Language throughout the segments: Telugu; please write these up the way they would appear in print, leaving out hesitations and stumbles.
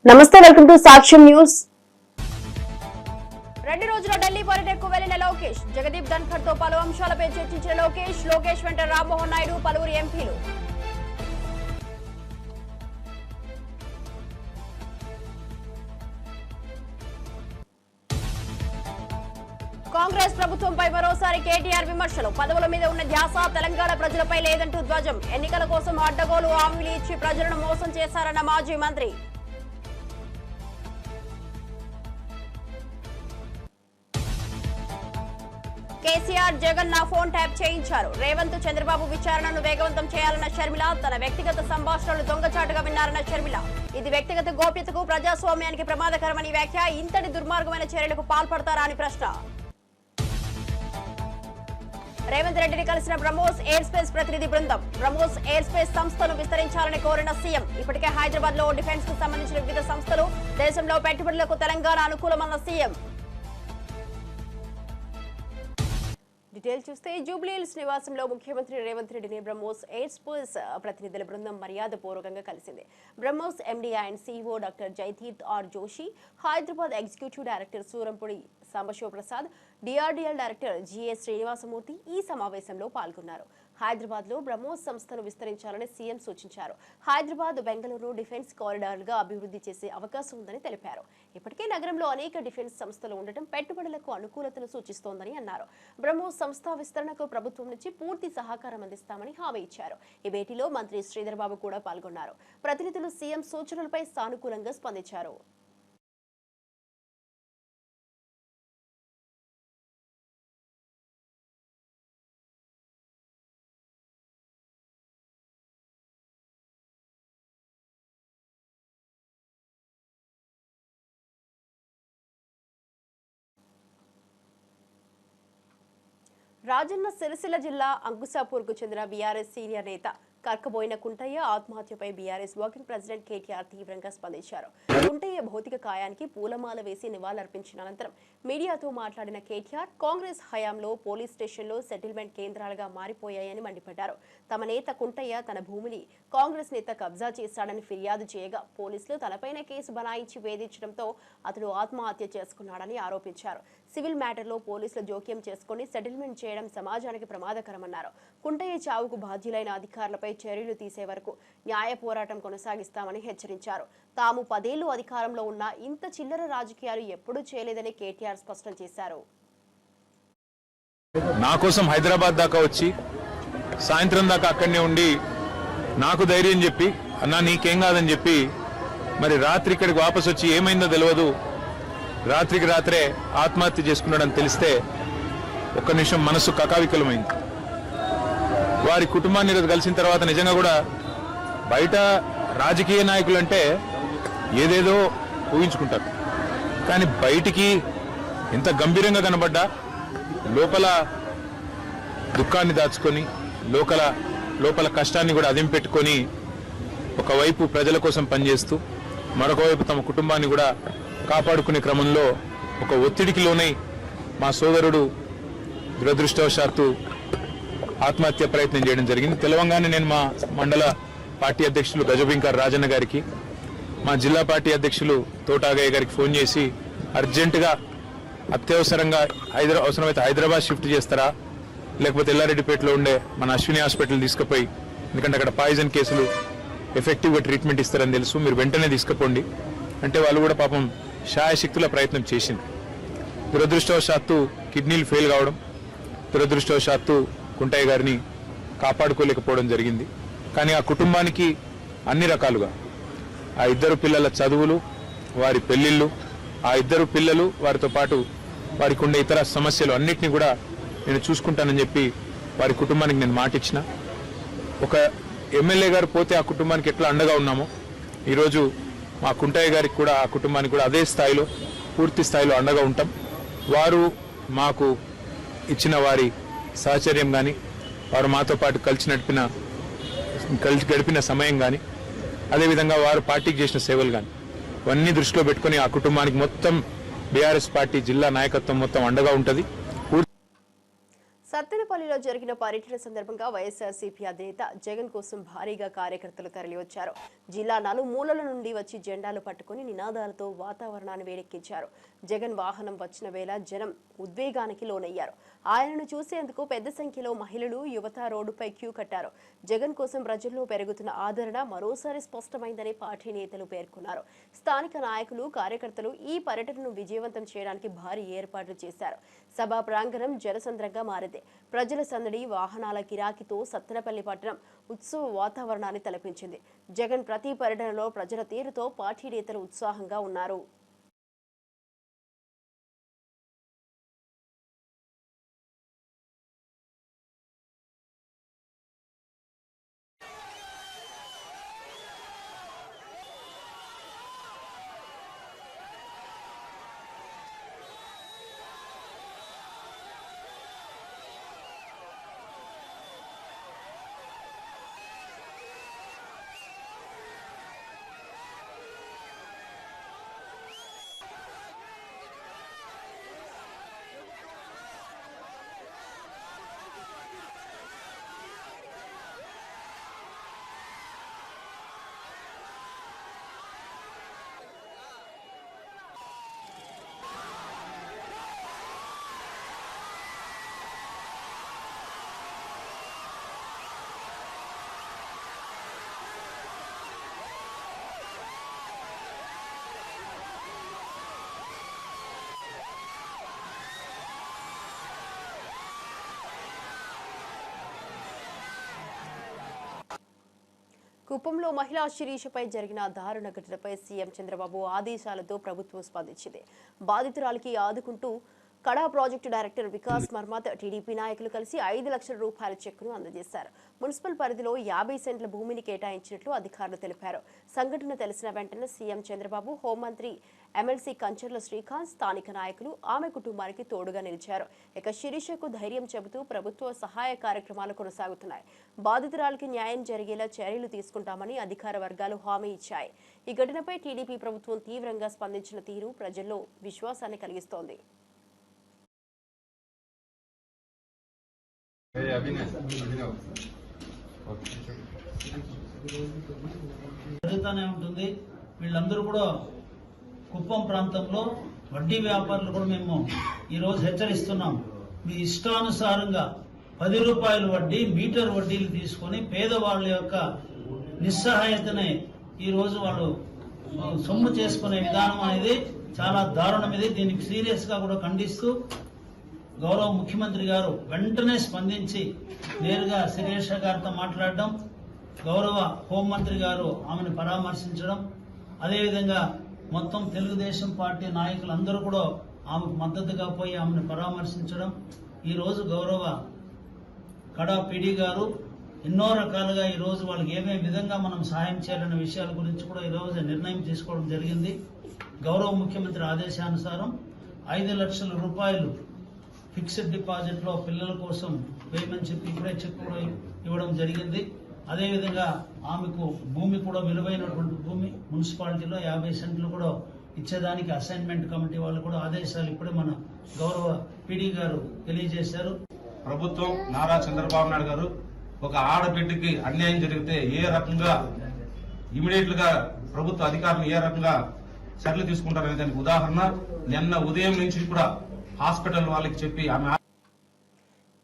నమస్తే, వెల్కమ్ టు సాక్ష్యం న్యూస్. 2 రోజుల ఢిల్లీ పర్యటనకు వెళ్లిన లోకేష్, జగదీప్ ధన్ఖర్ తో పలు అంశాలపై చర్చించిన లోకేష్ వెంట రామ్మోహన్ నాయుడు, పలువురు ఎంపీలు. కాంగ్రెస్ ప్రభుత్వంపై మరోసారి కేటీఆర్ విమర్శలు. పదవుల మీద ఉన్న ధ్యాస తెలంగాణ ప్రజలపై లేదంటూ ధ్వజం. ఎన్నికల కోసం అడ్డగోలు హామీలు ఇచ్చి ప్రజలను మోసం చేశారన్న మాజీ మంత్రి. కేసీఆర్, జగన్ నా ఫోన్ ట్యాప్ చేయించారు. రేవంత్, చంద్రబాబు విచారణను వేగవంతం చేయాలన్న షర్మిల. తన వ్యక్తిగత సంభాషణలు దొంగచాటుగా విన్నారన్న షర్మిల. ఇది వ్యక్తిగత గోప్యతకు, ప్రజాస్వామ్యానికి ప్రమాదకరమని వ్యాఖ్య. ఇంతటి దుర్మార్గమైన చర్యలకు పాల్పడతారా అని ప్రశ్న. రేవంత్ రెడ్డిని కలిసిన బ్రహ్మోస్ ఎయిర్ స్పేస్ ప్రతినిధి బృందం. బ్రహ్మోస్ ఎయిర్ స్పేస్ సంస్థను విస్తరించాలని కోరిన సీఎం. ఇప్పటికే హైదరాబాద్ లో డిఫెన్స్ కు సంబంధించిన వివిధ సంస్థలు, దేశంలో పెట్టుబడులకు తెలంగాణ అనుకూలమన్న సీఎం. డీటెయిల్ చూస్తే, జూబ్లీహిల్స్ నివాసంలో ముఖ్యమంత్రి రేవంత్ రెడ్డిని బ్రహ్మోస్ ఎయిర్ స్పేస్ ప్రతినిధుల బృందం మర్యాదపూర్వకంగా కలిసింది. BrahMos MD and CEO doctor Jayateerth R Joshi, Hyderabad executive director Surampudi Sambasivaprasad, DRDL director GS Srinivasamurthy ఈ సమావేశంలో పాల్గొన్నారు. హైదరాబాద్ లో బ్రహ్మోస్ సంస్థను విస్తరించాలని సీఎం సూచించారు. హైదరాబాద్, బెంగళూరు డిఫెన్స్ కారిడార్లుగా అభివృద్ధి చేసే అవకాశం ఉందని తెలిపారు. ఇప్పటికే నగరంలో అనేక డిఫెన్స్ సంస్థలు ఉండటం పెట్టుబడులకు అనుకూలతను సూచిస్తోందని అన్నారు. బ్రహ్మోస్ సంస్థ విస్తరణకు ప్రభుత్వం నుంచి పూర్తి సహకారం అందిస్తామని హామీ ఇచ్చారు. ఈ భేటీలో మంత్రి శ్రీధర్ బాబు కూడా పాల్గొన్నారు. ప్రతినిధులు సీఎం సూచనలపై సానుకూలంగా స్పందించారు. రాజన్న సిరిసిల్ల జిల్లా అంకుశాపూర్కు చెందిన బీఆర్ఎస్ సీనియర్ నేత కర్కబోయిన కుంటయ్య ఆత్మహత్యపై బీఆర్ఎస్ వర్కింగ్ ప్రెసిడెంట్ కేటీఆర్ తీవ్రంగా స్పందించారు. కుంటయ్య భౌతిక కాయానికి పూలమాల వేసి నివాళులర్పించిన అనంతరం మీడియాతో మాట్లాడిన కేటీఆర్, కాంగ్రెస్ హయాంలో పోలీస్ స్టేషన్లో సెటిల్మెంట్ కేంద్రాలుగా మారిపోయాయని మండిపడ్డారు. తమ నేత కుంటయ్య తన భూమిని కాంగ్రెస్ నేత కబ్జా చేశాడని ఫిర్యాదు చేయగా పోలీసులు తనపైన కేసు బనాయించి వేధించడంతో అతడు ఆత్మహత్య చేసుకున్నాడని ఆరోపించారు. సివిల్ మ్యాటర్లో పోలీసులు జోక్యం చేసుకుని సెటిల్మెంట్ చేయడం సమాజానికి ప్రమాదకరమన్నారు. కుంటయ్య చావుకు బాధ్యులైన అధికారులపై చర్యలు తీసే వరకు న్యాయ పోరాటం కొనసాగిస్తామని హెచ్చరించారు. తాము 10 ఏళ్లు అధికారంలో ఉన్న ఇంత చిల్లర రాజకీయాలు ఎప్పుడూ చేయలేదని కేటీఆర్ స్పష్టం చేశారు. నా కోసం హైదరాబాద్ దాకా వచ్చి సాయంత్రం దాకా అక్కడనే ఉండి నాకు ధైర్యం చెప్పి, అన్నా నీకేం కాదని చెప్పి, మరి రాత్రి ఇక్కడికి వాపసు వచ్చి ఏమైందో తెలియదు, రాత్రికి రాత్రే ఆత్మహత్య చేసుకున్నాడని తెలిస్తే ఒక్క నిమిషం మనసు కకావికలమైంది. వారి కుటుంబాన్ని ఈరోజు కలిసిన తర్వాత నిజంగా కూడా బయట రాజకీయ నాయకులు అంటే ఏదేదో ఊహించుకుంటారు, కానీ బయటికి ఎంత గంభీరంగా కనబడ్డా లోపల దుఃఖాన్ని దాచుకొని లోపల కష్టాన్ని కూడా అదిం పెట్టుకొని ఒకవైపు ప్రజల కోసం పనిచేస్తూ మరొక వైపు తమ కుటుంబాన్ని కూడా కాపాడుకునే క్రమంలో ఒక ఒత్తిడికి లోనై మా సోదరుడు దురదృష్టవశాత్తు ఆత్మహత్య ప్రయత్నం చేయడం జరిగింది. తెలవంగానే నేను మా మండల పార్టీ అధ్యక్షులు గజబింకర్ రాజన్న గారికి, మా జిల్లా పార్టీ అధ్యక్షులు తోటాగయ్య గారికి ఫోన్ చేసి అర్జెంటుగా అత్యవసరంగా అవసరమైతే హైదరాబాద్ షిఫ్ట్ చేస్తారా, లేకపోతే ఎల్లారెడ్డిపేటలో ఉండే మన అశ్విని హాస్పిటల్ తీసుకుపోయి, ఎందుకంటే అక్కడ పాయిజన్ కేసులు ఎఫెక్టివ్గా ట్రీట్మెంట్ ఇస్తారని తెలుసు, మీరు వెంటనే తీసుకుపోండి అంటే వాళ్ళు కూడా పాపం శాయశక్తుల ప్రయత్నం చేసింది. దురదృష్టవశాత్తు కిడ్నీలు ఫెయిల్ కావడం, దురదృష్టవశాత్తు కుంటయ్య గారిని కాపాడుకోలేకపోవడం జరిగింది. కానీ ఆ కుటుంబానికి అన్ని రకాలుగా ఆ 2 పిల్లల చదువులు, వారి పెళ్లిళ్ళు, ఆ 2 పిల్లలు, వారితో పాటు వారికి ఉండే ఇతర సమస్యలు అన్నిటినీ కూడా నేను చూసుకుంటానని చెప్పి వారి కుటుంబానికి నేను మాట ఇచ్చిన. ఒక ఎమ్మెల్యే గారు పోతే ఆ కుటుంబానికి ఎట్లా అండగా ఉన్నామో ఈరోజు మా కుంటయ్య గారికి కూడా, ఆ కుటుంబానికి కూడా అదే స్థాయిలో, పూర్తి స్థాయిలో అండగా ఉంటాం. వారు మాకు ఇచ్చిన వారి సహచర్యం కానీ, వారు మాతో పాటు కలిసి గడిపిన సమయం కానీ, అదేవిధంగా వారు పార్టీకి చేసిన సేవలు కానీ ఇవన్నీ దృష్టిలో పెట్టుకుని ఆ కుటుంబానికి మొత్తం బీఆర్ఎస్ పార్టీ జిల్లా నాయకత్వం మొత్తం అండగా ఉంటుంది. సత్తెన సత్తెనపల్లిలో జరిగిన పర్యటన సందర్భంగా వైఎస్ఆర్సీపీ అధినేత జగన్ కోసం భారీగా కార్యకర్తలు తరలివచ్చారు. జిల్లా నలుమూలల నుండి వచ్చి జెండాలు పట్టుకుని నినాదాలతో వాతావరణాన్ని వేడెక్కించారు. జగన్ వాహనం వచ్చిన వేళ జనం ఉద్వేగానికి లోనయ్యారు. ఆయనను చూసేందుకు పెద్ద సంఖ్యలో మహిళలు, యువత రోడ్డుపై క్యూ కట్టారు. జగన్ కోసం ప్రజల్లో పెరుగుతున్న ఆదరణ మరోసారి స్పష్టమైందని పార్టీ నేతలు పేర్కొన్నారు. స్థానిక నాయకులు, కార్యకర్తలు ఈ పర్యటనను విజయవంతం చేయడానికి భారీ ఏర్పాట్లు చేశారు. సభా ప్రాంగణం జనసంద్రంగా మారింది. ప్రజల సందడి, వాహనాల కిరాకితో సత్తెనపల్లి పట్టణం ఉత్సవ వాతావరణాన్ని తలపించింది. జగన్ ప్రతి పర్యటనలో ప్రజల తీరుతో పార్టీ నేతలు ఉత్సాహంగా ఉన్నారు. కుప్పంలో మహిళా శిరీషపై జరిగిన దారుణ ఘటనపై సీఎం చంద్రబాబు ఆదేశాలతో ప్రభుత్వం స్పందించింది. బాధితురాలికి ఆదుకుంటూ కడా ప్రాజెక్టు డైరెక్టర్ వికాస్ మర్మాత్, టీడీపీ నాయకులు కలిసి 5 లక్షల రూపాయల చెక్కును అందజేశారు. మున్సిపల్ పరిధిలో 50 సెంట్ల భూమిని కేటాయించినట్లు అధికారులు తెలిపారు. సంఘటన తెలిసిన వెంటనే సీఎం చంద్రబాబు, హోంమంత్రి ఎమ్మెల్సీ కంచర్ల శ్రీకాంత్, స్థానిక నాయకులు ఆమె కుటుంబానికి తోడుగా నిలిచారు. ఇక శిరీషకు ధైర్యం చెబుతూ ప్రభుత్వ సహాయ కార్యక్రమాలు కొనసాగుతున్నాయి. బాధితురాలికి న్యాయం జరిగేలా చర్యలు తీసుకుంటామని అధికార వర్గాలు హామీ ఇచ్చాయి. ఈ ఘటనపై టీడీపీ ప్రభుత్వం తీవ్రంగా స్పందించిన తీరు ప్రజల్లో విశ్వాసాన్ని కలిగిస్తోంది. జరుగుతూనే ఉంటుంది. వీళ్ళందరూ కూడా కుప్పం ప్రాంతంలో వడ్డీ వ్యాపారులు కూడా మేము ఈరోజు హెచ్చరిస్తున్నాం. మీ ఇష్టానుసారంగా 10 రూపాయల వడ్డీ, మీటర్ వడ్డీలు తీసుకొని పేదవాళ్ళ యొక్క నిస్సహాయతనే ఈరోజు వాళ్ళు సొమ్ము చేసుకునే విధానం అనేది చాలా దారుణం. ఇది దీనికి సీరియస్ గా కూడా ఖండిస్తూ గౌరవ ముఖ్యమంత్రి గారు వెంటనే స్పందించి నేరుగా శిరీష గారితో మాట్లాడడం, గౌరవ హోంమంత్రి గారు ఆమెను పరామర్శించడం, అదేవిధంగా మొత్తం తెలుగుదేశం పార్టీ నాయకులందరూ కూడా ఆమెకు మద్దతుగా పోయి ఆమెను పరామర్శించడం, ఈరోజు గౌరవ కడా పీడీ గారు ఎన్నో రకాలుగా ఈరోజు వాళ్ళకి ఏమేమి విధంగా మనం సహాయం చేయాలనే విషయాల గురించి కూడా ఈరోజు నిర్ణయం తీసుకోవడం జరిగింది. గౌరవ ముఖ్యమంత్రి ఆదేశానుసారం 5 లక్షల రూపాయలు ఫిక్స్డ్ డిపాజిట్ లో పిల్లల కోసం వేయమని చెప్పి ఇప్పుడే చెక్ కూడా ఇవ్వడం జరిగింది. అదేవిధంగా ఆమెకు భూమి కూడా విలువైనటువంటి భూమి మున్సిపాలిటీలో 50 సెంట్లు కూడా ఇచ్చేదానికి అసైన్మెంట్ కమిటీ వాళ్ళు కూడా ఆదేశాలు ఇప్పుడే మన గౌరవ పీడీ గారు తెలియజేశారు. ప్రభుత్వం నారా చంద్రబాబు నాయుడు గారు ఒక ఆడబిడ్డకి అన్యాయం జరిగితే ఏ రకంగా ఇమీడియట్ గా ప్రభుత్వ అధికారులు ఏ రకంగా చర్యలు తీసుకుంటారనే దానికి ఉదాహరణ నిన్న ఉదయం నుంచి కూడా హాస్పిటల్ వాళ్ళకి చెప్పి ఆమె.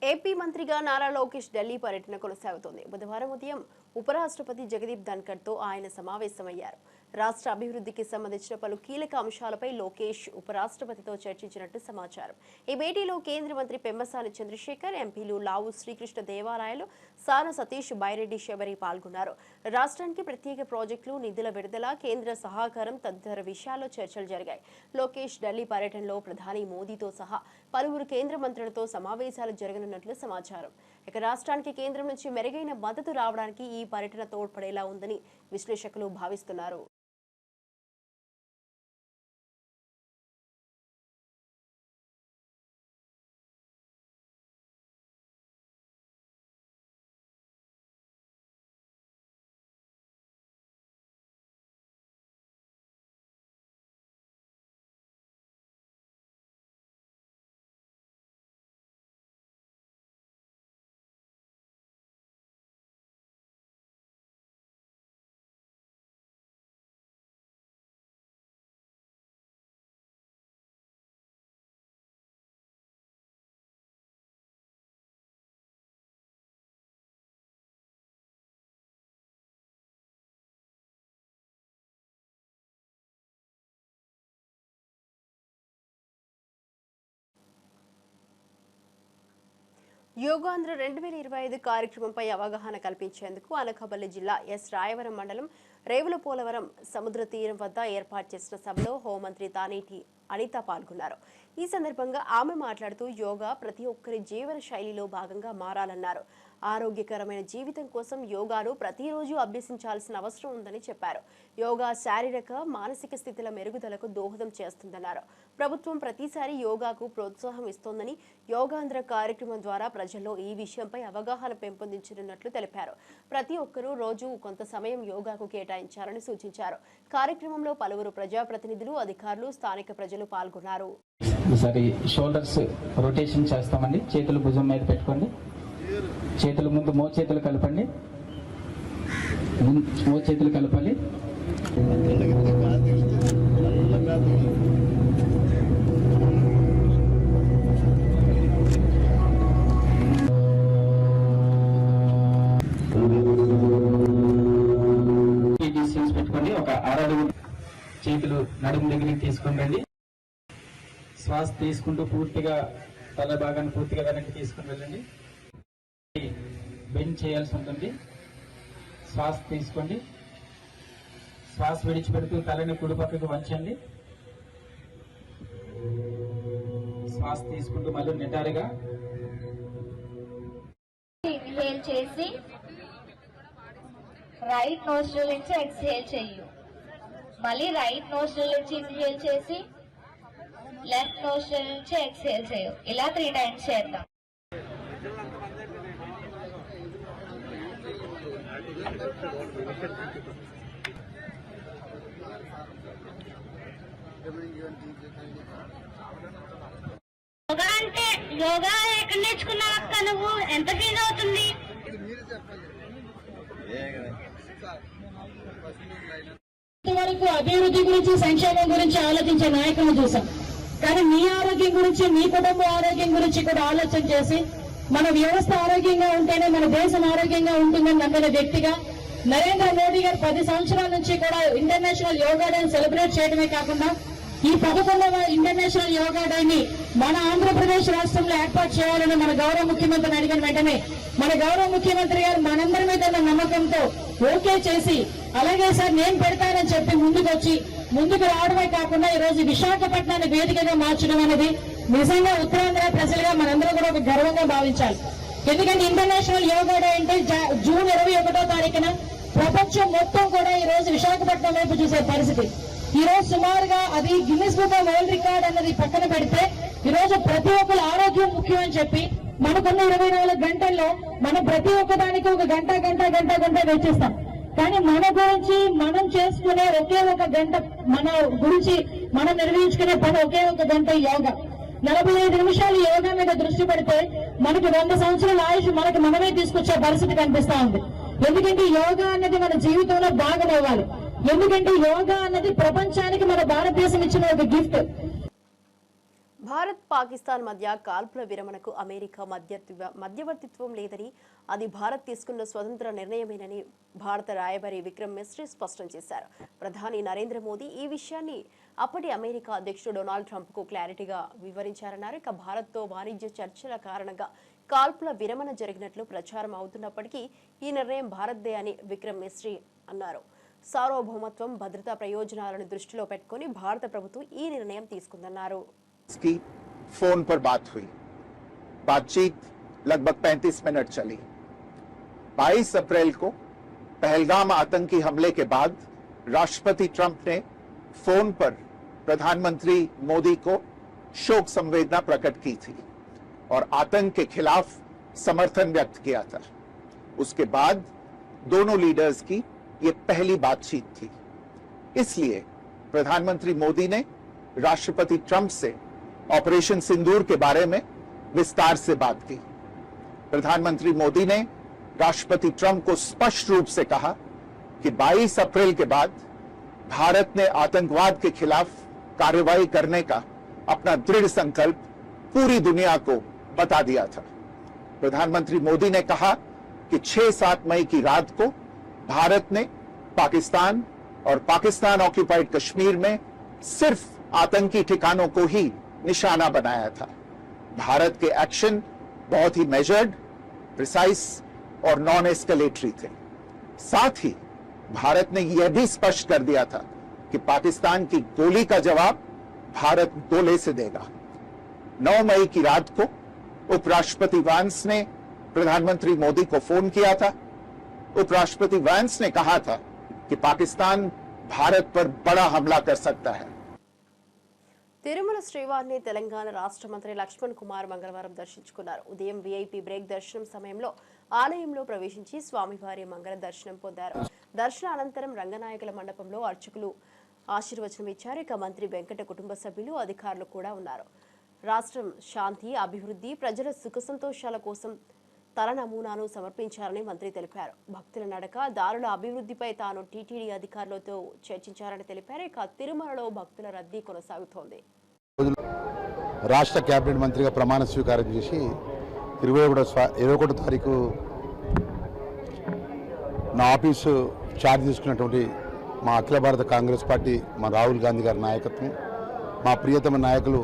ఏపీ మంత్రిగా నారా లోకేష్ ఢిల్లీ పర్యటన కొనసాగుతోంది. బుధవారం ఉదయం ఉపరాష్ట్రపతి జగదీప్ ధన్కర్తో ఆయన సమావేశమయ్యారు. రాష్ట్ర అభివృద్ధికి సంబంధించిన పలు కీలక అంశాలపై లోకేష్ ఉపరాష్ట్రపతితో చర్చించినట్టు సమాచారం. ఈ భేటీలో కేంద్ర మంత్రి పెమ్మసాని చంద్రశేఖర్, ఎంపీలు లావు శ్రీకృష్ణ దేవాలయాలు, సాన సతీష్, బైరెడ్డి శబరి పాల్గొన్నారు. రాష్ట్రానికి ప్రత్యేక ప్రాజెక్టులు, నిధుల విడుదల, కేంద్ర సహకారం తదితర విషయాల్లో చర్చలు జరిగాయి. లోకేష్ ఢిల్లీ పర్యటనలో ప్రధాని మోదీతో సహా పలువురు కేంద్ర మంత్రులతో సమావేశాలు జరగనున్నట్లు సమాచారం. ఇక రాష్ట్రానికి కేంద్రం నుంచి మెరుగైన మద్దతు రావడానికి ఈ పర్యటన తోడ్పడేలా ఉందని విశ్లేషకులు భావిస్తున్నారు. యోగాంధ్ర 2025 కార్యక్రమంపై అవగాహన కల్పించేందుకు అనకాపల్లి జిల్లా ఎస్ రాయవరం మండలం రేవుల పోలవరం సముద్ర తీరం వద్ద ఏర్పాటు చేసిన సభలో హోంమంత్రి తానేటి అనిత పాల్గొన్నారు. ఈ సందర్భంగా ఆమె మాట్లాడుతూ యోగా ప్రతి ఒక్కరి జీవన శైలిలో భాగంగా మారాలన్నారు. ఆరోగ్యకరమైన జీవితం కోసం యోగాను ప్రతిరోజు అభ్యసించాల్సిన అవసరం ఉందని చెప్పారు. యోగా శారీరక మానసిక స్థితుల మెరుగుదలకు దోహదం చేస్తుందన్నారు. ప్రభుత్వం ప్రతిసారి యోగాకు ప్రోత్సాహం ఇస్తోందని యోగాంధ్ర కార్యక్రమం ద్వారా ప్రజల్లో ఈ విషయంపై అవగాహన పెంపొందించనున్నట్లు తెలిపారు. ప్రతి ఒక్కరూ రోజు కొంత సమయం యోగాకు కేటాయించాలని సూచించారు. కార్యక్రమంలో పలువురు ప్రజాప్రతినిధులు, అధికారులు, స్థానిక ప్రజలు పాల్గొన్నారు. ఒకసారి షోల్డర్స్ రొటేషన్ చేస్తామండి. చేతులు భుజం మీద పెట్టుకోండి. చేతులు ముందు మోచేతులు కలపండి. మోచేతులు కలపాలి. డిస్టెన్స్ పెట్టుకోండి. ఒక 6 అడుగులు చేతులు నడుము దగ్గరికి తీసుకొని రండి. శ్వాస తీసుకుంటూ పూర్తిగా తల భాగాన్ని పూర్తిగా వెనక్కి తీసుకుని వెళ్ళండి. బెండ్ చేయాల్సి ఉంటుంది. శ్వాస తీసుకోండి. శ్వాస విడిచిపెడుతూ తలని కుడి పక్కకు వంచండి. శ్వాస తీసుకుంటూ మళ్ళీ నిటారుగా ఇన్హేల్ చేసి రైట్ నోస్ట్రిల్ నుంచి ఎక్స్హేల్ చెయ్యు. మళ్ళీ రైట్ నోస్ట్రిల్ నుంచి ఇన్హేల్ చేసి లెఫ్ట్ నోస్ట్రిల్ నుంచి ఎక్స్హేల్ చేయు. ఇలా 3 టైమ్స్ చేద్దాం. యోగా అంటే యోగా ఎక్కడ నేర్చుకున్నావు అక్క? నువ్వు ఎంత ఫీజు అవుతుంది? వరకు అభివృద్ధి గురించి, సంక్షేమం గురించి ఆలోచించే నాయకులను చూసాం. కానీ మీ ఆరోగ్యం గురించి, మీ కుటుంబ ఆరోగ్యం గురించి కూడా ఆలోచన చేసి మన వ్యవస్థ ఆరోగ్యంగా ఉంటేనే మన దేశం ఆరోగ్యంగా ఉంటుందని నమ్మిన వ్యక్తిగా నరేంద్ర మోడీ గారు 10 సంవత్సరాల నుంచి కూడా ఇంటర్నేషనల్ యోగా డే సెలబ్రేట్ చేయడమే కాకుండా ఈ 11వ ఇంటర్నేషనల్ యోగా డేని మన ఆంధ్రప్రదేశ్ రాష్ట్రంలో ఏర్పాటు చేయాలని మన గౌరవ ముఖ్యమంత్రిని అడిగిన వెంటనే మన గౌరవ ముఖ్యమంత్రి గారు మనందరి మీద ఉన్న నమ్మకంతో ఓకే చేసి, అలాగే సార్ నేను పెడతానని చెప్పి ముందుకు రావడమే కాకుండా ఈ రోజు విశాఖపట్నాన్ని వేదికగా మార్చడం అనేది నిజంగా ఉత్తరాంధ్ర ప్రజలుగా మనందరూ కూడా ఒక గర్వంగా భావించాలి. ఎందుకంటే ఇంటర్నేషనల్ యోగా డే అంటే జూన్ 21వ తారీఖున ప్రపంచం మొత్తం కూడా ఈ రోజు విశాఖపట్నం వైపు చూసే పరిస్థితి. ఈ రోజు సుమారుగా అది Guinness book of world record అన్నది పక్కన పెడితే ఈ రోజు ప్రతి ఒక్కరి ఆరోగ్యం ముఖ్యం అని చెప్పి మనకున్న 24 గంటల్లో మనం ప్రతి ఒక్కదానికి ఒక గంట వెచ్చిస్తాం. కానీ మన గురించి మనం చేసుకునే ఒకే ఒక గంట, మన గురించి మనం నిర్వహించుకునే పని ఒకే ఒక గంట యోగా. 45 నిమిషాలు యోగా మీద దృష్టి పెడితే మనకి 100 సంవత్సరాల ఆయుష్ మనమే తీసుకొచ్చే పరిస్థితి కనిపిస్తా ఉంది. ఎందుకంటే యోగా అనేది మన జీవితంలో భాగం అవ్వాలి. ఎందుకంటే యోగా అన్నది ప్రపంచానికి మన భారతదేశం ఇచ్చిన ఒక గిఫ్ట్. భారత్ పాకిస్తాన్ మధ్య కాల్పుల విరమణకు అమెరికా మధ్యవర్తిత్వం లేదని, అది భారత్ తీసుకున్న స్వతంత్ర నిర్ణయమేనని భారత రాయబారి విక్రమ్ మిస్రీ స్పష్టం చేశారు. ప్రధాని నరేంద్ర మోదీ ఈ విషయాన్ని అప్పటి అమెరికా అధ్యక్షుడు డొనాల్డ్ ట్రంప్కు క్లారిటీగా వివరించారన్నారు. ఇక భారత్తో వాణిజ్య చర్చల కారణంగా కాల్పుల విరమణ జరిగినట్లు ప్రచారం అవుతున్నప్పటికీ ఈ నిర్ణయం భారత్దే అని విక్రమ్ మిస్రీ అన్నారు. సార్వభౌమత్వం, భద్రతా ప్రయోజనాలను దృష్టిలో పెట్టుకుని భారత ప్రభుత్వం ఈ నిర్ణయం తీసుకుందన్నారు. की फोन पर बात हुई. बातचीत लगभग 35 मिनट चली. 22 अप्रैल को पहलगाम आतंकी हमले के बाद राष्ट्रपति ट्रंप ने फोन पर प्रधानमंत्री मोदी को शोक संवेदना प्रकट की थी और आतंक के खिलाफ समर्थन व्यक्त किया था. उसके बाद दोनों लीडर्स की ये पहली बातचीत थी. इसलिए प्रधानमंत्री मोदी ने राष्ट्रपति ट्रंप से ऑपरेशन सिंदूर के बारे में विस्तार से बात की. प्रधानमंत्री मोदी ने राष्ट्रपति ट्रंप को स्पष्ट रूप से कहा कि 22 अप्रैल के बाद भारत ने आतंकवाद के खिलाफ कार्रवाई करने का अपना दृढ़ संकल्प पूरी दुनिया को बता दिया था. प्रधानमंत्री मोदी ने कहा कि 6-7 मई की रात को भारत ने पाकिस्तान और पाकिस्तान ऑक्यूपाइड कश्मीर में सिर्फ आतंकी ठिकानों को ही निशाना बनाया था. भारत के एक्शन बहुत ही मेजर्ड, प्रिसाइस और नॉन एस्केलेटरी थे। साथ ही भारत ने यह भी स्पष्ट कर दिया था कि पाकिस्तान की गोली का जवाब भारत गोले से देगा। 9 मई की रात को उपराष्ट्रपति वैंस ने प्रधानमंत्री मोदी को फोन किया था। उपराष्ट्रपति वैंस ने कहा था कि पाकिस्तान भारत पर बड़ा हमला कर सकता है। తిరుమల శ్రీవారిని తెలంగాణ రాష్ట్ర మంత్రి లక్ష్మణ్ కుమార్ మంగళవారం దర్శించుకున్నారు. ఉదయం వీఐపీ బ్రేక్ దర్శనం సమయంలో ఆలయంలో ప్రవేశించి స్వామివారి మంగళ దర్శనం పొందారు. దర్శన అనంతరం రంగనాయకుల మండపంలో అర్చకులు ఆశీర్వచనం ఇచ్చారు. ఇక మంత్రి వెంకట కుటుంబ సభ్యులు, అధికారులు కూడా ఉన్నారు. రాష్ట్రం శాంతి, అభివృద్ధి, ప్రజల సుఖ సంతోషాల కోసం తల నమూనాను సమర్పించారని మంత్రి తెలిపారు. భక్తుల నడక, దారుల అభివృద్ధిపై తాను టీటీడీ అధికారులతో చర్చించారని తెలిపారు. ఇక తిరుమలలో భక్తుల రద్దీ కొనసాగుతోంది. రాష్ట్ర కేబినెట్ మంత్రిగా ప్రమాణ స్వీకారం చేసి 21 తారీఖు నా ఆఫీసు ఛార్జ్ తీసుకున్నటువంటి మా అఖిల భారత కాంగ్రెస్ పార్టీ, మా రాహుల్ గాంధీ గారి నాయకత్వం, మా ప్రియతమ నాయకులు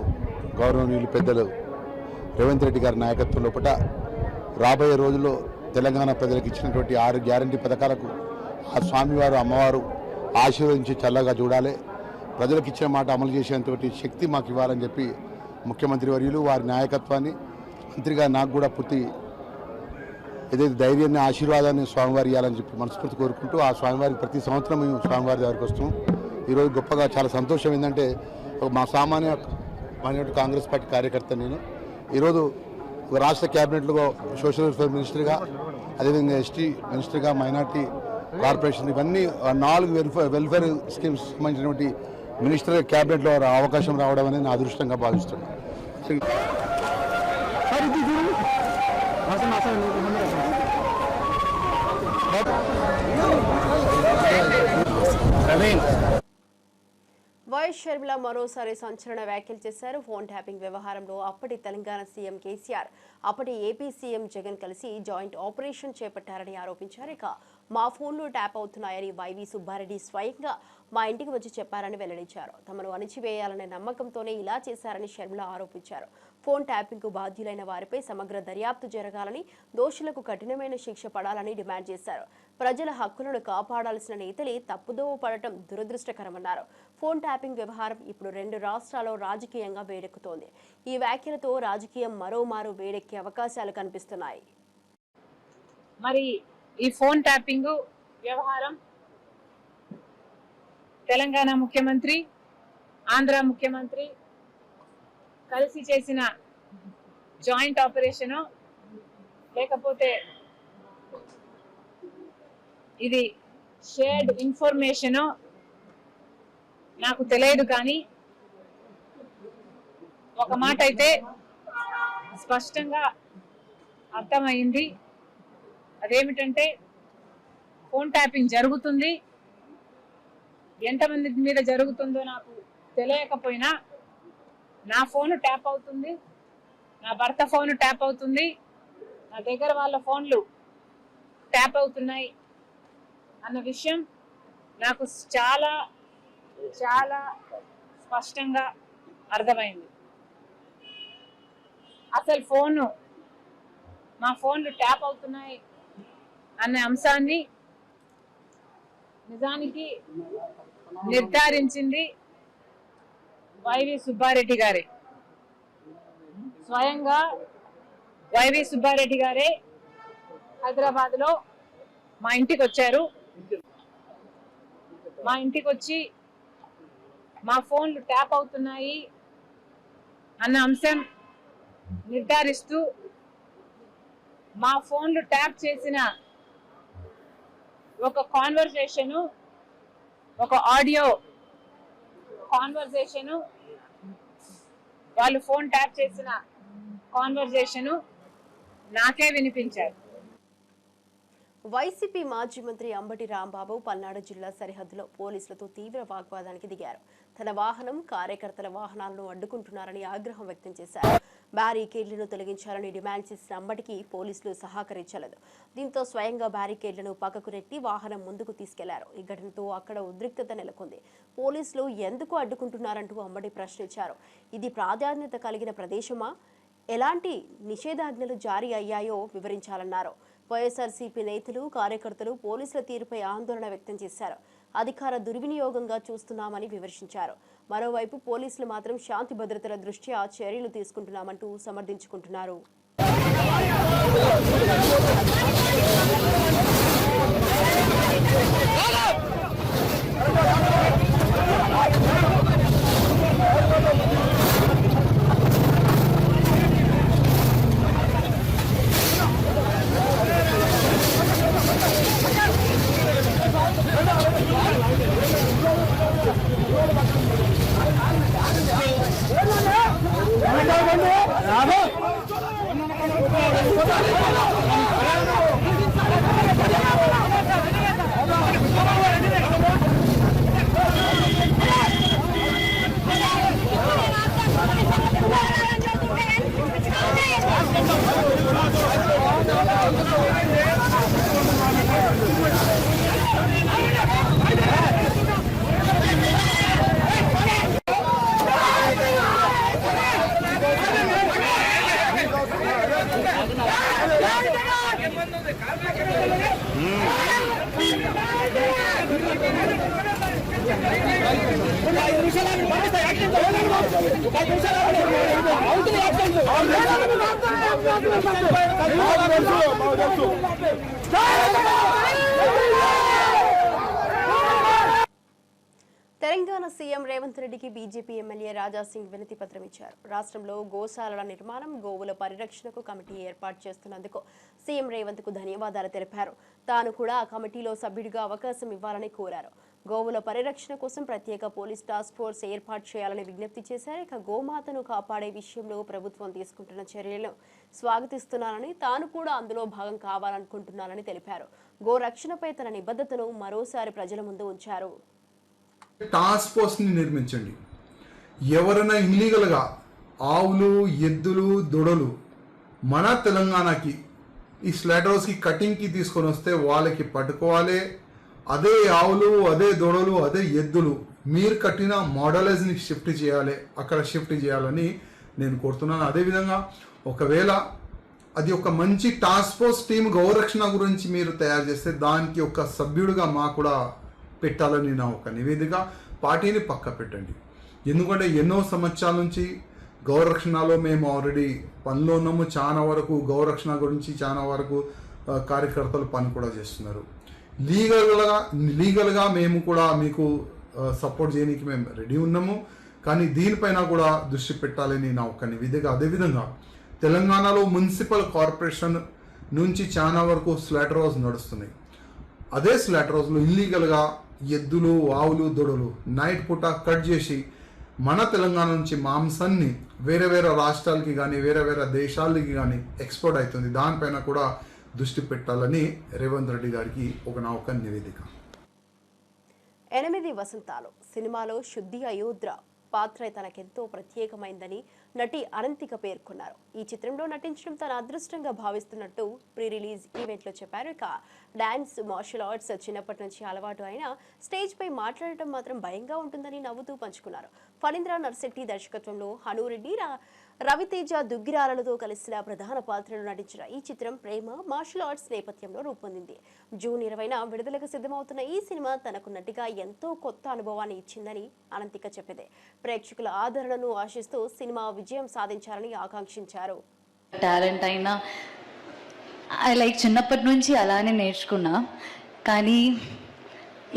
గౌరవనీయులు పెద్దలు రేవంత్ రెడ్డి గారి నాయకత్వం లోపల రాబోయే రోజుల్లో తెలంగాణ ప్రజలకు ఇచ్చినటువంటి 6 గ్యారంటీ పథకాలకు ఆ స్వామివారు అమ్మవారు ఆశీర్వదించి చల్లగా చూడాలి, ప్రజలకు ఇచ్చిన మాట అమలు చేసేంతటి శక్తి మాకు ఇవ్వాలని చెప్పి ముఖ్యమంత్రి వర్యులు వారి నాయకత్వాన్ని, మంత్రిగా నాకు కూడా పూర్తి ఏదైతే ధైర్యాన్ని, ఆశీర్వాదాన్ని స్వామివారి ఇవ్వాలని చెప్పి మనస్ఫూర్తి కోరుకుంటూ ఆ స్వామివారికి ప్రతి సంవత్సరం మేము స్వామివారి దగ్గరికి వస్తాం. ఈరోజు గొప్పగా చాలా సంతోషం ఏంటంటే మా సామాన్య కాంగ్రెస్ పార్టీ కార్యకర్త నేను ఈరోజు రాష్ట్ర క్యాబినెట్లో సోషల్ వెల్ఫేర్ మినిస్టర్గా, అదేవిధంగా ఎస్టీ మినిస్టర్గా, మైనార్టీ కార్పొరేషన్, ఇవన్నీ 4 వెల్ఫేర్ స్కీమ్స్ సంబంధించినటువంటి మినిస్టర్ క్యాబినెట్లో అవకాశం రావడం అనేది నా అదృష్టంగా భావిస్తున్నాను. వైఎస్ షర్మిల మరోసారి సంచలన వ్యాఖ్యలు చేశారు. ఫోన్ ట్యాపింగ్ వ్యవహారంలో అప్పటి తెలంగాణ సీఎం కేసీఆర్, అప్పటి ఏపీ సీఎం జగన్ కలిసి జాయింట్ ఆపరేషన్ చేపట్టారని ఆరోపించారు. ఇక మా ఫోన్లు ట్యాప్ అవుతున్నాయని వైవి సుబ్బారెడ్డి స్వయంగా మా ఇంటికి వచ్చి చెప్పారని వెల్లడించారు. తమను అణిచివేయాలనే నమ్మకంతోనే ఇలా చేశారని షర్మిల ఆరోపించారు. ఫోన్ ట్యాపింగ్కు బాధ్యులైన వారిపై సమగ్ర దర్యాప్తు జరగాలని, దోషులకు కఠినమైన శిక్ష పడాలని డిమాండ్ చేశారు. ప్రజల హక్కులను కాపాడాల్సిన నేతలే తప్పుదోవ పడటం దురదృష్టకరమన్నారు. ఫోన్ ట్యాపింగ్ వ్యవహారం ఇప్పుడు 2 రాష్ట్రాల్లో రాజకీయంగా వేడెక్కుతోంది. ఈ వ్యాఖ్యలతో రాజకీయం మరోమారు వేడెక్కే అవకాశాలు కనిపిస్తున్నాయి. మరి ఈ ఫోన్ ట్యాపింగ్ వ్యవహారం తెలంగాణ ముఖ్యమంత్రి, ఆంధ్ర ముఖ్యమంత్రి కలిసి చేసిన జాయింట్ ఆపరేషన్ లేకపోతే ఇది షేర్డ్ ఇన్ఫర్మేషన్ నాకు తెలియదు, కానీ ఒక మాట అయితే స్పష్టంగా అర్థమైంది. అదేమిటంటే ఫోన్ ట్యాపింగ్ జరుగుతుంది. ఎంతమంది మీద జరుగుతుందో నాకు తెలియకపోయినా నా ఫోన్ ట్యాప్ అవుతుంది, నా భర్త ఫోన్ ట్యాప్ అవుతుంది, నా దగ్గర వాళ్ళ ఫోన్లు ట్యాప్ అవుతున్నాయి అన్న విషయం నాకు చాలా చాలా స్పష్టంగా అర్థమైంది. అసలు మా ఫోన్లు ట్యాప్ అవుతున్నాయి అనే అంశాన్ని నిజానికి నిర్ధారించింది వైవి సుబ్బారెడ్డి గారే. స్వయంగా వైవి సుబ్బారెడ్డి గారే హైదరాబాద్ లో మా ఇంటికి వచ్చారు. మా ఇంటికి వచ్చి మా ఫోన్లు ట్యాప్ అవుతున్నాయి అన్న అంశం నిర్ధారిస్తూ మా ఫోన్లు ట్యాప్ చేసిన ఒక కాన్వర్సేషన్, ఒక ఆడియో కాన్వర్సేషన్, వాళ్ళు ఫోన్ ట్యాప్ చేసిన కాన్వర్సేషన్ నాకే వినిపించారు. వైసీపీ మాజీ మంత్రి అంబటి రాంబాబు పల్నాడు జిల్లా సరిహద్దులో పోలీసులతో తీవ్ర వాగ్వాదానికి దిగారు. తన వాహనం, కార్యకర్తల వాహనాలను అడ్డుకుంటున్నారని ఆగ్రహం వ్యక్తం చేశారు. బ్యారికేడ్లను తొలగించాలని డిమాండ్ చేసిన అంబటికి పోలీసులు సహకరించలేదు. దీంతో స్వయంగా బ్యారికేడ్లను పక్కకు నెట్టి వాహనం ముందుకు తీసుకెళ్లారు. ఈ ఘటనతో అక్కడ ఉద్రిక్తత నెలకొంది. పోలీసులు ఎందుకు అడ్డుకుంటున్నారంటూ అంబటి ప్రశ్నించారు. ఇది ప్రాధాన్యత కలిగిన ప్రదేశమా? ఎలాంటి నిషేధాజ్ఞలు జారీ అయ్యాయో వివరించాలన్నారు. వైఎస్ఆర్సీపీ నేతలు, కార్యకర్తలు పోలీసుల తీరుపై ఆందోళన వ్యక్తం చేశారు. అధికార దుర్వినియోగంగా చూస్తున్నామని విమర్శించారు. మరోవైపు పోలీసులు మాత్రం శాంతి భద్రతల దృష్ట్యా చర్యలు తీసుకుంటున్నామంటూ సమర్థించుకుంటున్నారు. తెలంగాణ సీఎం రేవంత్ రెడ్డికి బీజేపీ ఎమ్మెల్యే రాజాసింగ్ వినతి పత్రం ఇచ్చారు. రాష్ట్రంలో గోశాలల నిర్మాణం, గోవుల పరిరక్షణకు కమిటీ ఏర్పాటు చేస్తున్నందుకు సీఎం రేవంత్ కు ధన్యవాదాలు తెలిపారు. తాను కూడా ఆ కమిటీలో సభ్యుడిగా అవకాశం ఇవ్వాలని కోరారు. గోవుల పరిరక్షణ కోసం ప్రత్యేక పోలీస్ టాస్క్ ఫోర్స్ ఏర్పాటు చేయాలని విజ్ఞప్తి చేశారు. ఇక గోమాతను కాపాడే విషయంలో ప్రభుత్వం తీసుకుంటున్న చర్యలను స్వాగతిస్తున్నానని, తాను కూడా అందులో భాగం కావాలనుకుంటున్నానని తెలిపారు. గో రక్షణపై తన నిబద్ధతను మరోసారి ప్రజల ముందు ఉంచారు. టాస్క్ ఫోర్స్ని నిర్మించండి. ఎవరైనా ఇల్లీగల్గా ఆవులు, ఎద్దులు, దొడలు మన తెలంగాణకి ఈ స్లాటర్ హౌస్కి కటింగ్కి తీసుకొని వస్తే వాళ్ళకి పట్టుకోవాలి. అదే ఆవులు, అదే దొడలు, అదే ఎద్దులు మీరు కట్టిన మోడలైజ్ని షిఫ్ట్ చేయాలి, అక్కడ షిఫ్ట్ చేయాలని నేను కోరుతున్నాను. అదేవిధంగా ఒకవేళ అది ఒక మంచి టాస్క్ ఫోర్స్ టీం గౌరక్షణ గురించి మీరు తయారు చేస్తే దానికి ఒక సభ్యుడిగా మా కూడా పెట్టాలని నా ఒక నివేదిక. పార్టీని పక్క పెట్టండి. ఎందుకంటే ఎన్నో సంవత్సరాల నుంచి గౌరక్షణలో మేము ఆల్రెడీ పనిలో ఉన్నాము. చాలా వరకు గౌరక్షణ గురించి చాలా వరకు కార్యకర్తలు పని కూడా చేస్తున్నారు. లీగల్గా మేము కూడా మీకు సపోర్ట్ చేయడానికి మేము రెడీ ఉన్నాము. కానీ దీనిపైన కూడా దృష్టి పెట్టాలని నా ఒక నివేదిక. అదేవిధంగా తెలంగాణలో మున్సిపల్ కార్పొరేషన్ నుంచి చాలా వరకు స్లాటర్ హౌస్ నడుస్తున్నాయి. అదే స్లాటర్ హౌస్లో ఇల్లీగల్గా ఎద్దులు, ఆవులు, దొడలు నైట్ పూట కట్ చేసి మన తెలంగాణ నుంచి మాంసాన్ని వేరే వేరే రాష్ట్రాలకి కానీ వేరే వేరే దేశాలకి కానీ ఎక్స్పోర్ట్ అవుతుంది. దానిపైన కూడా దృష్టి పెట్టాలని రేవంత్ రెడ్డి గారికి నా ఒక నివేదిక. 8 వసంతాలు సినిమాలో శుద్ధి అయోధ్ర పాత్ర తనకెంతో ప్రత్యేకమైందని నటి అనంతిక పేర్కొన్నారు. ఈ చిత్రంలో నటించడం తన అదృష్టంగా భావిస్తున్నట్టు ప్రీ రిలీజ్ ఈవెంట్లో చెప్పారు. ఇక డాన్స్, మార్షల్ ఆర్ట్స్ చిన్నప్పటి నుంచి అలవాటు అయినా స్టేజ్ పై మాట్లాడటం మాత్రం భయంగా ఉంటుందని నవ్వుతూ పంచుకున్నారు. ఫణీంద్ర నర్శెట్టి దర్శకత్వంలో హనురెడ్డి, రవితేజ దుగ్గిరాలతో కలిసిన ప్రధాన పాత్రలు నటించిన ఈ చిత్రం ప్రేమ, మార్షల్ ఆర్ట్స్ నేపథ్యంలో రూపొందింది. జూన్ 20న విడుదలకు సిద్ధమవుతున్న ఈ సినిమా తనకు నటిగా ఎంతో కొత్త అనుభవాన్ని ఇచ్చిందని అనంతిక చెప్పింది. ప్రేక్షకుల ఆదరణను ఆశిస్తూ సినిమా విజయం సాధించాలని ఆకాంక్షించారు. టాలెంట్ అయినా చిన్నప్పటి నుంచి అలానే నేర్చుకున్నా. కానీ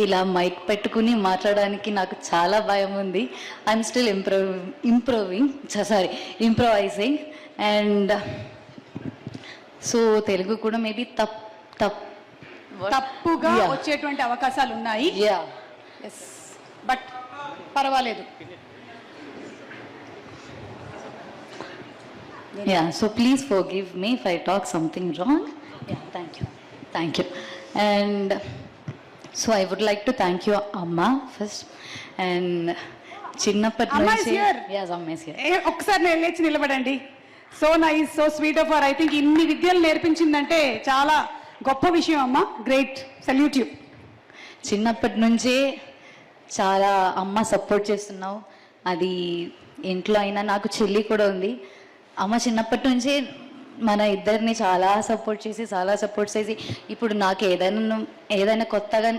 ఇలా మైక్ పెట్టుకుని మాట్లాడడానికి నాకు చాలా భయం ఉంది. I'm still improvising. And so Telugu కూడా మేబీ తప్పుగా వచ్చేటువంటి అవకాశాలు ఉన్నాయి. బట్ పర్వాలేదు. Yeah, so please forgive me if I talk something wrong. Yeah, thank you. And so I would like to thank you, Amma, first. And చిన్నప్పటి నుంచి ఒకసారి నేను లేచి నిలబడండి. So nice, so sweet of her. I think ఇన్ని విద్యలు నేర్పించిందంటే చాలా గొప్ప విషయం అమ్మ. Great, salute you. చిన్నప్పటి నుంచే చాలా అమ్మ సపోర్ట్ చేస్తున్నావు. అది ఇంట్లో అయినా, నాకు చెల్లి కూడా ఉంది. అమ్మ చిన్నప్పటి నుంచి మన ఇద్దరిని చాలా సపోర్ట్ చేసి ఇప్పుడు నాకు ఏదైనా కొత్తగా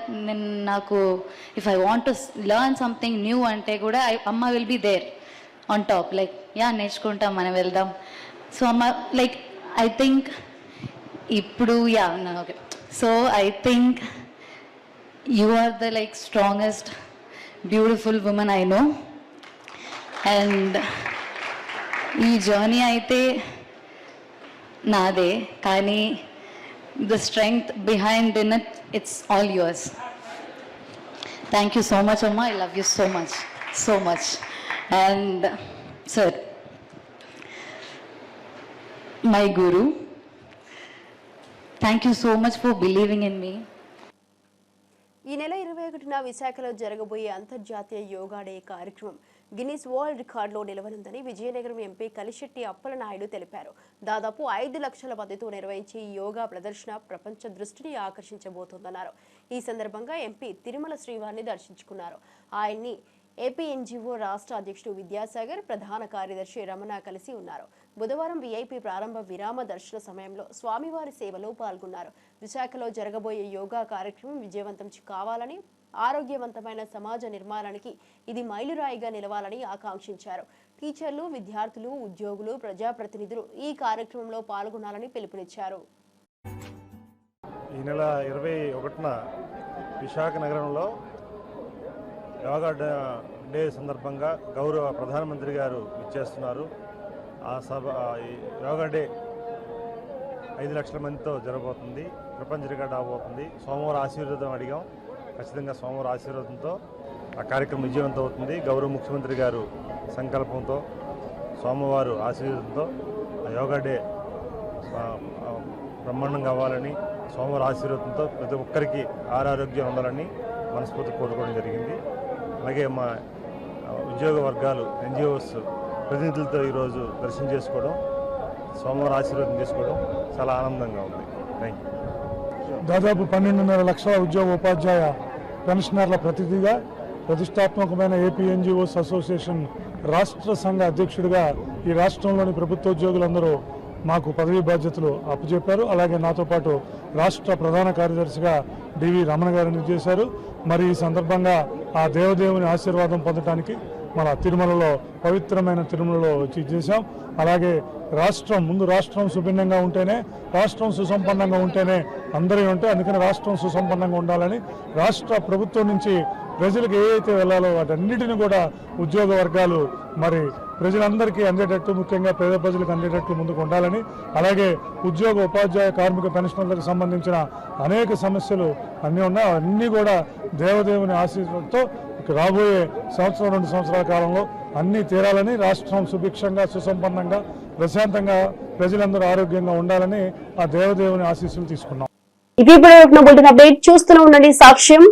నాకు if I want to learn something new అంటే కూడా అమ్మ will be there on top, like నేర్చుకుంటాం, మనం వెళ్దాం. సో అమ్మ లైక్ ఐ థింక్ ఇప్పుడు okay, so I think you are the like strongest beautiful women I know. And ఈ జర్నీ అయితే నాదే, కానీ the strength behind in it, it's all yours. Thank you so much అమ్మ, I love you so much, so much. And sir, my Guru, thank you so much for believing in me. ఈ నెల 21న విశాఖలో జరగబోయే అంతర్జాతీయ యోగా డే కార్యక్రమం గిన్నిస్ వరల్డ్ రికార్డులో నిలవనుందని విజయనగరం ఎంపీ కలిశెట్టి అప్పలనాయుడు తెలిపారు. దాదాపు 5 లక్షల మందితో నిర్వహించే ఈ యోగా ప్రదర్శన ప్రపంచ దృష్టిని ఆకర్షించబోతోందన్నారు. ఈ సందర్భంగా ఎంపీ తిరుమల శ్రీవారిని దర్శించుకున్నారు. ఆయన్ని ఏపీ ఎన్జీఓ రాష్ట్ర అధ్యక్షుడు విద్యాసాగర్, ప్రధాన కార్యదర్శి రమణ కలిసి ఉన్నారు. బుధవారం వీఐపీ ప్రారంభ విరామ దర్శన సమయంలో స్వామివారి సేవలో పాల్గొన్నారు. విశాఖలో జరగబోయే యోగా కార్యక్రమం విజయవంతం కావాలని, ఆరోగ్యవంతమైన సమాజ నిర్మాణానికి ఇది మైలురాయిగా నిలవాలని ఆకాంక్షించారు. టీచర్లు, విద్యార్థులు, ఉద్యోగులు, ప్రజాప్రతినిధులు ఈ కార్యక్రమంలో పాల్గొనాలని పిలుపునిచ్చారు. ఈ నెల 21న విశాఖ నగరంలో యోగా డే సందర్భంగా గౌరవ ప్రధానమంత్రి గారు ఇచ్చేస్తున్నారు. ఈ యోగా డే 5 లక్షల మందితో జరగబోతుంది, ప్రపంచ రికార్డు అవబోతుంది. సోమవారం ఆశీర్వాదం అడిగాం, ఖచ్చితంగా సోమవారం ఆశీర్వాదంతో ఆ కార్యక్రమం విజయవంతం అవుతుంది. గౌరవ ముఖ్యమంత్రి గారు సంకల్పంతో, సోమవారు ఆశీర్వాదంతో ఆ యోగా డే బ్రహ్మాండంగా అవ్వాలని, సోమవారం ఆశీర్వాదంతో ప్రతి ఒక్కరికి ఆరోగ్యం ఉండాలని మనస్ఫూర్తి కోరుకోవడం జరిగింది. అలాగే మా ఉద్యోగ వర్గాలు, ఎన్జిఓస్ ప్రతినిధులతో ఈరోజు దర్శనం చేసుకోవడం, సోమవారం ఆశీర్వాదం చేసుకోవడం చాలా ఆనందంగా ఉంది. Thank you. దాదాపు 12.5 లక్షల ఉద్యోగ ఉపాధ్యాయ పెన్షనర్ల ప్రతినిధిగా ప్రతిష్టాత్మకమైన ఏపీ ఎన్జిఓస్ అసోసియేషన్ రాష్ట్ర సంఘ అధ్యక్షుడిగా ఈ రాష్ట్రంలోని ప్రభుత్వోద్యోగులందరూ మాకు పదవీ బాధ్యతలు అప్పచెప్పారు. అలాగే నాతో పాటు రాష్ట్ర ప్రధాన కార్యదర్శిగా డివి రమణ గారిని చేశారు. మరి ఈ సందర్భంగా ఆ దేవదేవుని ఆశీర్వాదం పొందడానికి మన తిరుమలలో, పవిత్రమైన తిరుమలలో వచ్చి చేశాం. అలాగే రాష్ట్రం సుభిన్నంగా ఉంటేనే, రాష్ట్రం సుసంపన్నంగా ఉంటేనే అందరూ ఉంటే, అందుకని రాష్ట్రం సుసంపన్నంగా ఉండాలని రాష్ట్ర ప్రభుత్వం నుంచి ప్రజలకు ఏవైతే వెళ్ళాలో వాటన్నిటిని కూడా ఉద్యోగ వర్గాలు మరి ప్రజలందరికీ అందేటట్టు, ముఖ్యంగా పేద ప్రజలకు అందేటట్టు ముందుకు ఉండాలని, అలాగే ఉద్యోగ ఉపాధ్యాయ కార్మిక పెన్షనర్లకు సంబంధించిన అనేక సమస్యలు అన్నీ ఉన్నాయి, అన్నీ కూడా దేవదేవుని ఆశీర్వాదంతో రాబోయే 1-2 సంవత్సరాల కాలంలో అన్నీ తీరాలని, రాష్ట్రం సుభిక్షంగా, సుసంపన్నంగా, ప్రశాంతంగా, ప్రజలందరూ ఆరోగ్యంగా ఉండాలని ఆ దేవదేవుని ఆశీస్సులు తీసుకున్నాం. ఇది ఇప్పుడు అప్డేట్ చూస్తూనే ఉండండి సాక్ష్యం.